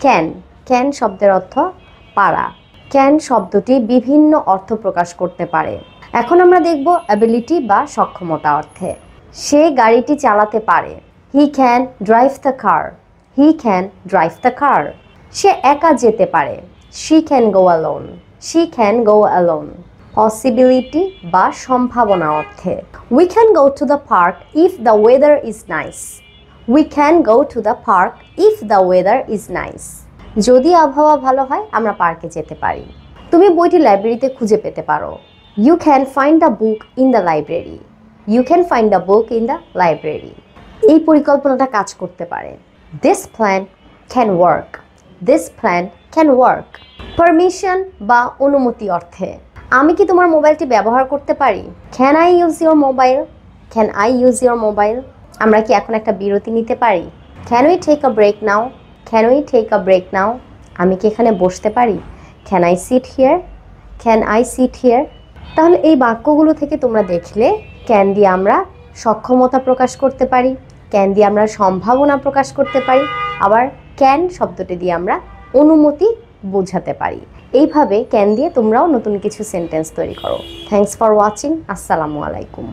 Can, can শব্দের অর্থ পারা। ক্যান শব্দটি বিভিন্ন অর্থ প্রকাশ করতে পারে। এখন আমরা দেখব অ্যাবিলিটি বা সক্ষমতা অর্থে। সে গাড়িটি চালাতে পারে। He can drive the car. He can drive the car. সে একা যেতে পারে। She can go alone. She can go alone. Possibility বা সম্ভাবনা অর্থে। We can go to the park if the weather is nice. We can go to the park if the weather is nice. যদি আবহাওয়া ভালো হয় আমরা পার্কে যেতে পারি। তুমি বইটি লাইব্রেরিতে খুঁজে পেতে পারো। You can find the book in the library. You can find the book in the library. এই পরিকল্পনাটা কাজ করতে পারে। This plan can work. This plan can work. Permission বা অনুমতি অর্থে। আমি কি তোমার মোবাইলটি ব্যবহার করতে পারি? Can I use your mobile? Can I use your mobile? আমরা কি এখন একটা বিরতি নিতে পারি? Can we take a break now? Can we take a break now? আমি কি এখানে বসতে পারি? Can I sit here? Can I sit here? তাহলে এই বাক্যগুলো থেকে তোমরা দেখলে ক্যান দিয়ে আমরা সক্ষমতা প্রকাশ করতে পারি, ক্যান দিয়ে আমরা সম্ভাবনা প্রকাশ করতে পারি, আবার ক্যান শব্দটি দিয়ে আমরা অনুমতি বোঝাতে পারি। এইভাবে ক্যান দিয়ে তোমরাও নতুন কিছু সেন্টেন্স তৈরি করো। Thanks for watching. আসসালামু আলাইকুম।